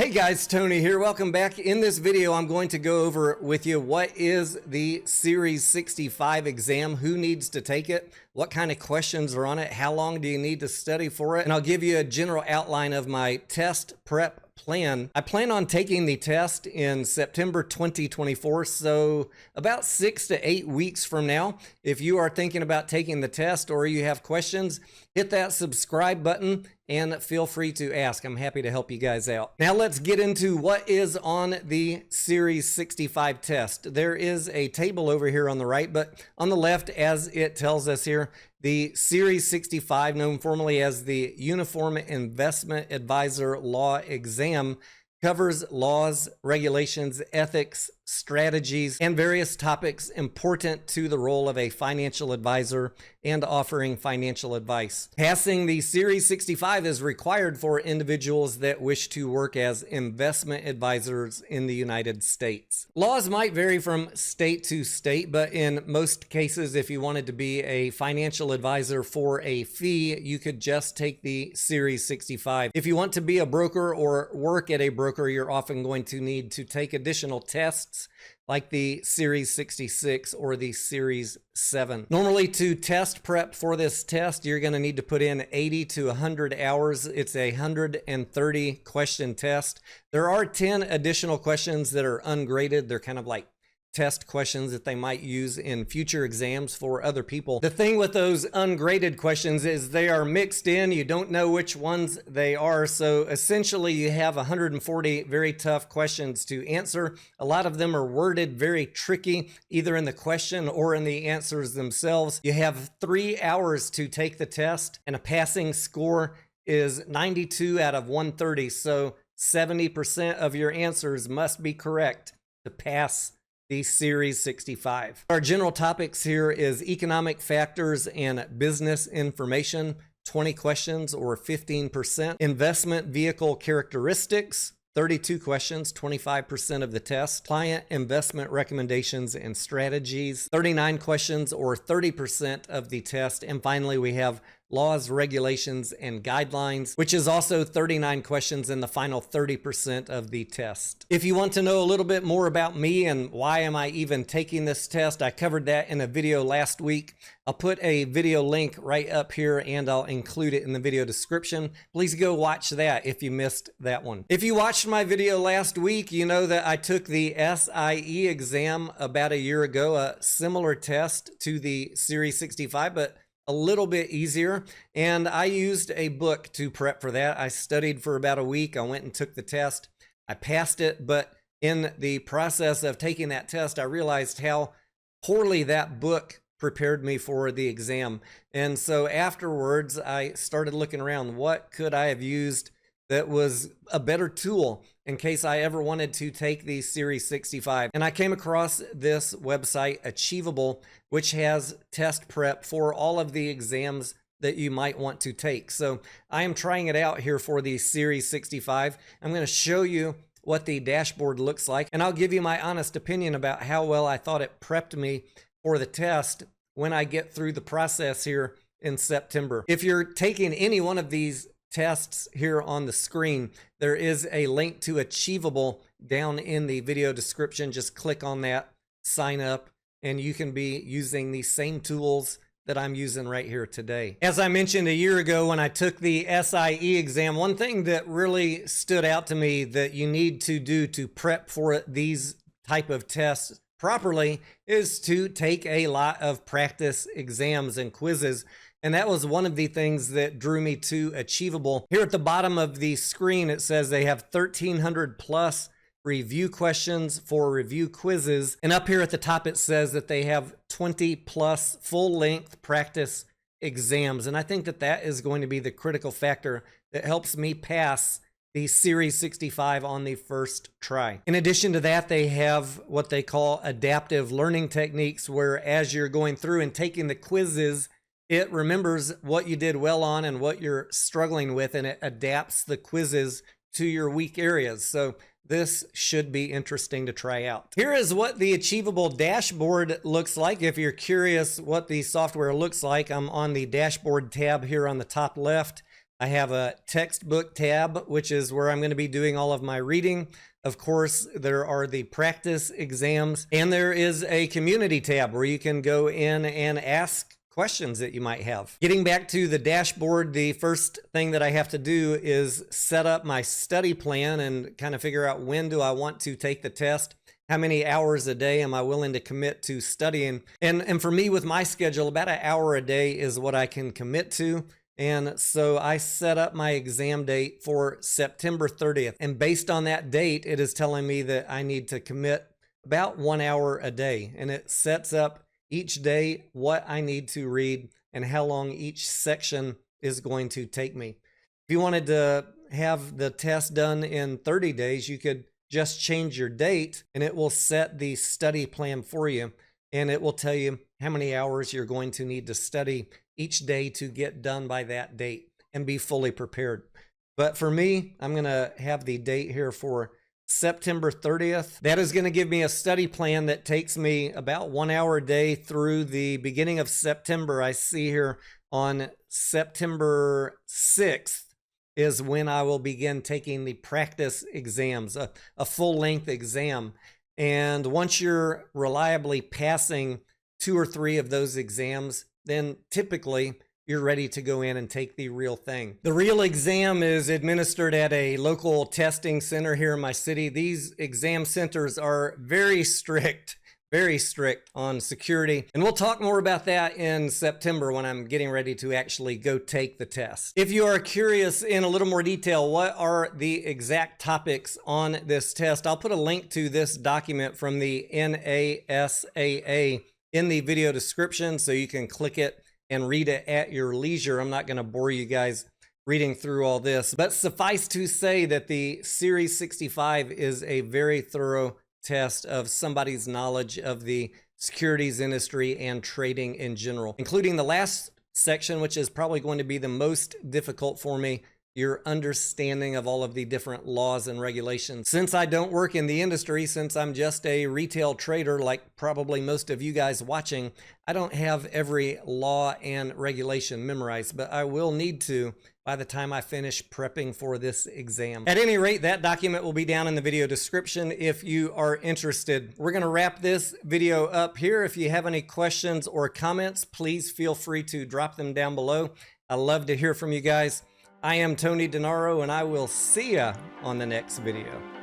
Hey guys, Tony here. Welcome back. In this video, I'm going to go over with you what is the Series 65 exam, who needs to take it, what kind of questions are on it, how long do you need to study for it, and I'll give you a general outline of my test prep plan. I plan on taking the test in September 2024, so about 6 to 8 weeks from now. If you are thinking about taking the test or you have questions, hit that subscribe button and feel free to ask. I'm happy to help you guys out. Now let's get into what is on the Series 65 test. There is a table over here on the right, but on the left, as it tells us here, the Series 65, known formally as the Uniform Investment Advisor Law Exam, covers laws, regulations, ethics, strategies, and various topics important to the role of a financial advisor and offering financial advice. Passing the Series 65 is required for individuals that wish to work as investment advisors in the United States. Laws might vary from state to state, but in most cases, if you wanted to be a financial advisor for a fee, you could just take the Series 65. If you want to be a broker or work at a broker, you're often going to need to take additional tests like the Series 66 or the Series 7. Normally, to test prep for this test, you're going to need to put in 80 to 100 hours. It's a 130 question test. There are 10 additional questions that are ungraded. They're kind of like test questions that they might use in future exams for other people. The thing with those ungraded questions is they are mixed in. You don't know which ones they are. So essentially you have 140 very tough questions to answer. A lot of them are worded very tricky, either in the question or in the answers themselves. You have 3 hours to take the test, and a passing score is 92 out of 130. So 70% of your answers must be correct to pass the Series 65. Our general topics here is economic factors and business information, 20 questions or 15%. Investment vehicle characteristics, 32 questions, 25% of the test. Client investment recommendations and strategies, 39 questions or 30% of the test. And finally, we have laws, regulations, and guidelines, which is also 39 questions in the final 30% of the test. If you want to know a little bit more about me and why am I even taking this test, I covered that in a video last week. I'll put a video link right up here and I'll include it in the video description. Please go watch that if you missed that one. If you watched my video last week, you know that I took the SIE exam about a year ago, a similar test to the Series 65, but a little bit easier, and I used a book to prep for that. I studied for about a week. I went and took the test. I passed it, but in the process of taking that test, I realized how poorly that book prepared me for the exam. And so afterwards, I started looking around. What could I have used that was a better tool in case I ever wanted to take the Series 65? And I came across this website, Achievable, which has test prep for all of the exams that you might want to take. So I am trying it out here for the Series 65. I'm going to show you what the dashboard looks like, and I'll give you my honest opinion about how well I thought it prepped me for the test when I get through the process here in September. If you're taking any one of these tests here on the screen, there is a link to Achievable down in the video description. Just click on that, sign up, and you can be using the same tools that I'm using right here today. As I mentioned a year ago when I took the SIE exam, one thing that really stood out to me that you need to do to prep for these type of tests properly is to take a lot of practice exams and quizzes. And that was one of the things that drew me to Achievable. Here at the bottom of the screen, it says they have 1,300 plus review questions for review quizzes. And up here at the top, it says that they have 20 plus full-length practice exams. And I think that that is going to be the critical factor that helps me pass the Series 65 on the first try. In addition to that, they have what they call adaptive learning techniques, where as you're going through and taking the quizzes, it remembers what you did well on and what you're struggling with, and it adapts the quizzes to your weak areas. So this should be interesting to try out. Here is what the Achievable dashboard looks like. If you're curious what the software looks like, I'm on the dashboard tab here on the top left. I have a textbook tab, which is where I'm going to be doing all of my reading. Of course, there are the practice exams, and there is a community tab where you can go in and ask questions that you might have. Getting back to the dashboard, the first thing that I have to do is set up my study plan and kind of figure out when do I want to take the test. How many hours a day am I willing to commit to studying? And for me, with my schedule, about an hour a day is what I can commit to. And so I set up my exam date for September 30th. And based on that date, it is telling me that I need to commit about 1 hour a day. And it sets up each day what I need to read and how long each section is going to take me. If you wanted to have the test done in 30 days, you could just change your date and it will set the study plan for you. And it will tell you how many hours you're going to need to study each day to get done by that date and be fully prepared. But for me, I'm going to have the date here for September 30th. That is going to give me a study plan that takes me about 1 hour a day through the beginning of September. I see here on September 6th is when I will begin taking the practice exams, a full-length exam. And once you're reliably passing 2 or 3 of those exams, then typically you're ready to go in and take the real thing. The real exam is administered at a local testing center here in my city. These exam centers are very strict on security. And we'll talk more about that in September when I'm getting ready to actually go take the test. If you are curious in a little more detail, what are the exact topics on this test, I'll put a link to this document from the NASAA in the video description so you can click it and read it at your leisure. I'm not going to bore you guys reading through all this, but suffice to say that the Series 65 is a very thorough test of somebody's knowledge of the securities industry and trading in general, including the last section, which is probably going to be the most difficult for me, your understanding of all of the different laws and regulations. Since I don't work in the industry, since I'm just a retail trader like probably most of you guys watching, I don't have every law and regulation memorized, but I will need to by the time I finish prepping for this exam. At any rate, that document will be down in the video description if you are interested. We're going to wrap this video up here. If you have any questions or comments, please feel free to drop them down below. I love to hear from you guys. I am Tony Denaro, and I will see ya on the next video.